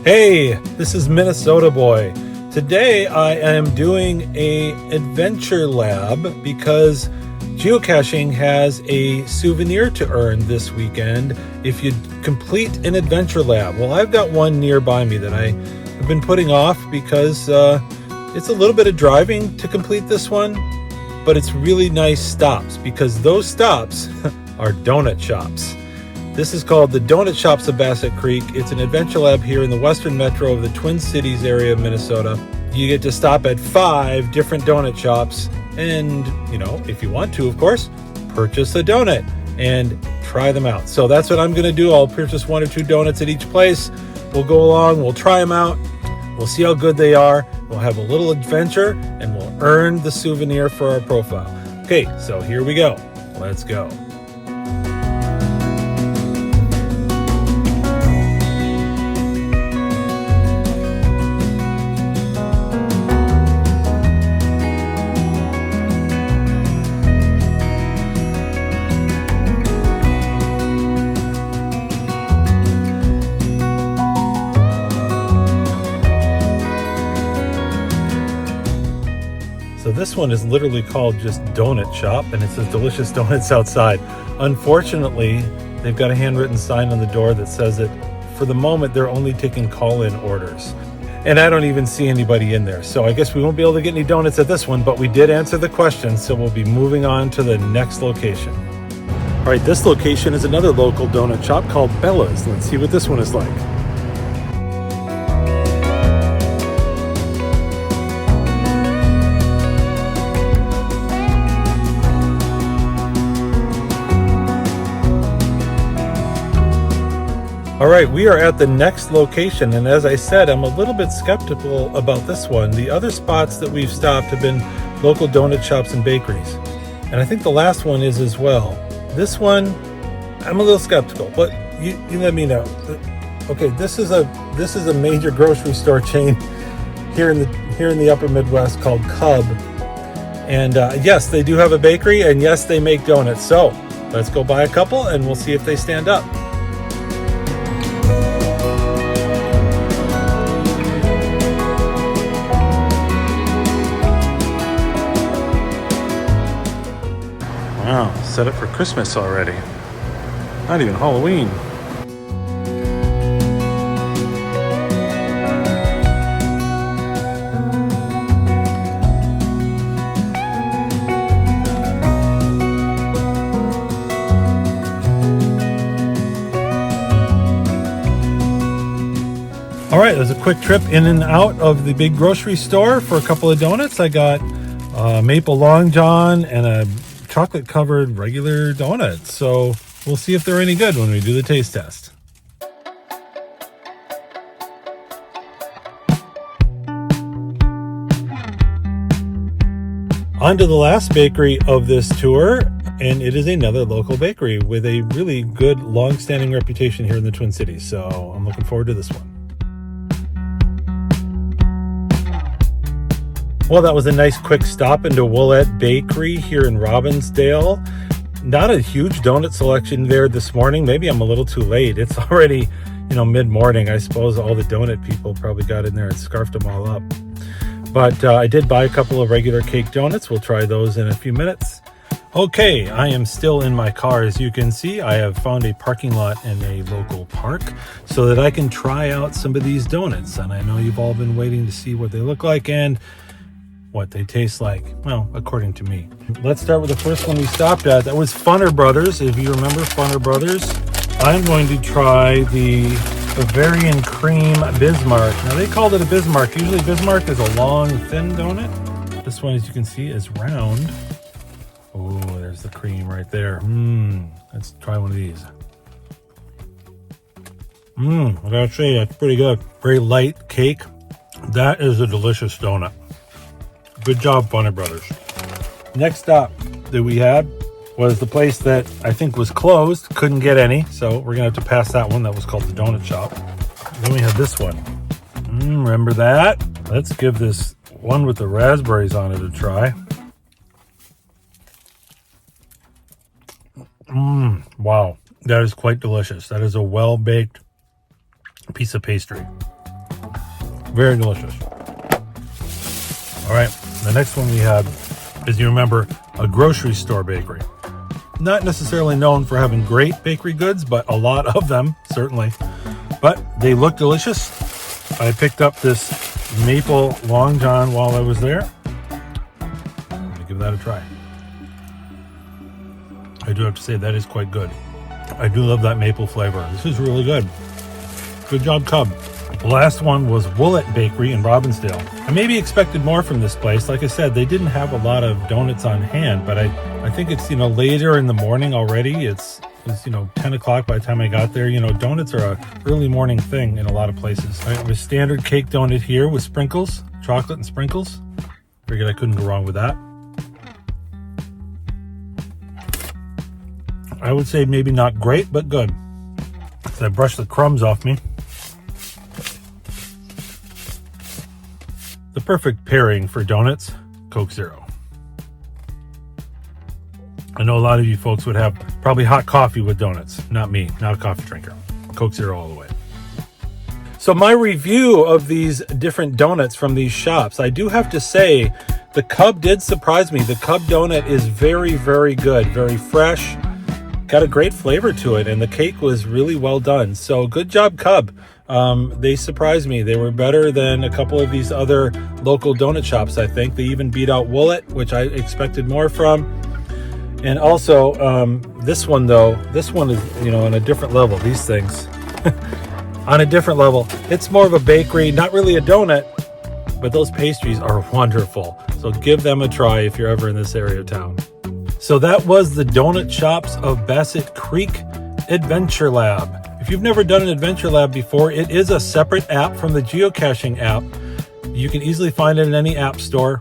Hey, this is Minnesota Boy. Today I am doing a adventure lab because geocaching has a souvenir to earn this weekend if you complete an adventure lab. Well, I've got one nearby me that I have been putting off because it's a little bit of driving to complete this one, but it's really nice stops because those stops are donut shops. This is called the Donut Shops of Bassett Creek. It's an adventure lab here in the western metro of the Twin Cities area of Minnesota. You get to stop at 5 different donut shops and, if you want to, of course, purchase a donut and try them out. So that's what I'm going to do. I'll purchase 1 or 2 donuts at each place. We'll go along, we'll try them out, we'll see how good they are, we'll have a little adventure, and we'll earn the souvenir for our profile. Okay, so here we go. Let's go. So this one is literally called just Donut Shop, and it says delicious donuts outside. Unfortunately, they've got a handwritten sign on the door that says that for the moment they're only taking call-in orders. And I don't even see anybody in there. So I guess we won't be able to get any donuts at this one, but we did answer the question, so we'll be moving on to the next location. All right, this location is another local donut shop called Bella's. Let's see what this one is like. All right, we are at the next location, and as I said, I'm a little bit skeptical about this one. The other spots that we've stopped have been local donut shops and bakeries, and I think the last one is as well. This one, I'm a little skeptical, but you let me know. Okay, this is a major grocery store chain here in the Upper Midwest called Cub, and yes, they do have a bakery, and yes, they make donuts. So let's go buy a couple, and we'll see if they stand up. Wow, set up for Christmas already. Not even Halloween. All right, there's a quick trip in and out of the big grocery store for a couple of donuts. I got maple long john and a chocolate covered regular donuts. So we'll see if they're any good when we do the taste test. On to the last bakery of this tour, and it is another local bakery with a really good long-standing reputation here in the Twin Cities. So I'm looking forward to this one. Well, that was a nice quick stop into Willette Bakery here in Robbinsdale. Not a huge donut selection there this morning. Maybe I'm a little too late. It's already, mid-morning. I suppose all the donut people probably got in there and scarfed them all up. But I did buy a couple of regular cake donuts. We'll try those in a few minutes. Okay, I am still in my car. As you can see, I have found a parking lot in a local park so that I can try out some of these donuts. And I know you've all been waiting to see what they look like and what they taste like. Well, according to me. Let's start with the first one we stopped at. That was Funner Brothers. If you remember Funner Brothers, I'm going to try the Bavarian Cream Bismarck. Now, they called it a Bismarck. Usually Bismarck is a long, thin donut. This one, as you can see, is round. Oh, there's the cream right there. Let's try one of these. I gotta say, that's pretty good. Very light cake. That is a delicious donut. Good job, Funner Brothers. Next stop that we had was the place that I think was closed. Couldn't get any, so we're gonna have to pass that one. That was called the Donut Shop. Then we have this one. Remember that? Let's give this one with the raspberries on it a try. Wow, that is quite delicious. That is a well-baked piece of pastry. Very delicious. All right, the next one we had is, you remember, a grocery store bakery. Not necessarily known for having great bakery goods, but a lot of them, certainly. But they look delicious. I picked up this maple Long John while I was there. I'm gonna give that a try. I do have to say that is quite good. I do love that maple flavor. This is really good. Good job, Cub. The last one was Woolet Bakery in Robbinsdale. I maybe expected more from this place. Like I said, they didn't have a lot of donuts on hand, but I think it's, later in the morning already. It's 10 o'clock by the time I got there. Donuts are a early morning thing in a lot of places. I have a standard cake donut here with sprinkles, chocolate and sprinkles. Figured I couldn't go wrong with that. I would say maybe not great, but good. So I brushed the crumbs off me. The perfect pairing for donuts, Coke Zero. I know a lot of you folks would have probably hot coffee with donuts. Not me, not a coffee drinker. Coke Zero all the way. So my review of these different donuts from these shops, I do have to say the Cub did surprise me. The Cub donut is very, very good, very fresh. Got a great flavor to it, and the cake was really well done. So good job, Cub. They surprised me. They were better than a couple of these other local donut shops, I think. They even beat out Woolet, which I expected more from. And also, this one is, on a different level. These things, on a different level. It's more of a bakery, not really a donut, but those pastries are wonderful. So give them a try if you're ever in this area of town. So that was the Donut Shops of Bassett Creek Adventure Lab. If you've never done an Adventure Lab before, it is a separate app from the geocaching app. You can easily find it in any app store.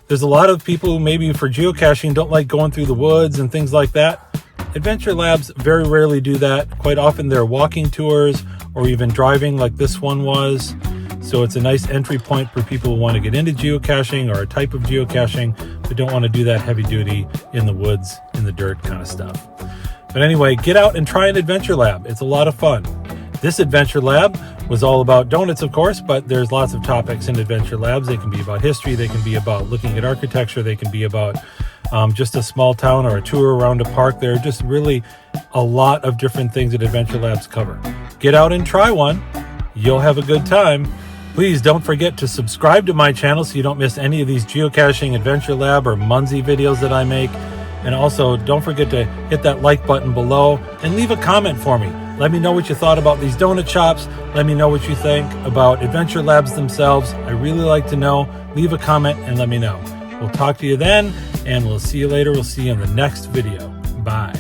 There's a lot of people who maybe for geocaching don't like going through the woods and things like that. Adventure Labs very rarely do that. Quite often they're walking tours or even driving like this one was. So it's a nice entry point for people who want to get into geocaching or a type of geocaching, but don't want to do that heavy duty in the woods, in the dirt kind of stuff. But anyway, get out and try an Adventure Lab. It's a lot of fun. This Adventure Lab was all about donuts, of course, but there's lots of topics in Adventure Labs. They can be about history. They can be about looking at architecture. They can be about just a small town or a tour around a park. There are just really a lot of different things that Adventure Labs cover. Get out and try one. You'll have a good time. Please don't forget to subscribe to my channel so you don't miss any of these geocaching, Adventure Lab, or Munzie videos that I make. And also, don't forget to hit that like button below and leave a comment for me. Let me know what you thought about these donut shops. Let me know what you think about Adventure Labs themselves. I really like to know. Leave a comment and let me know. We'll talk to you then, and we'll see you later. We'll see you in the next video. Bye.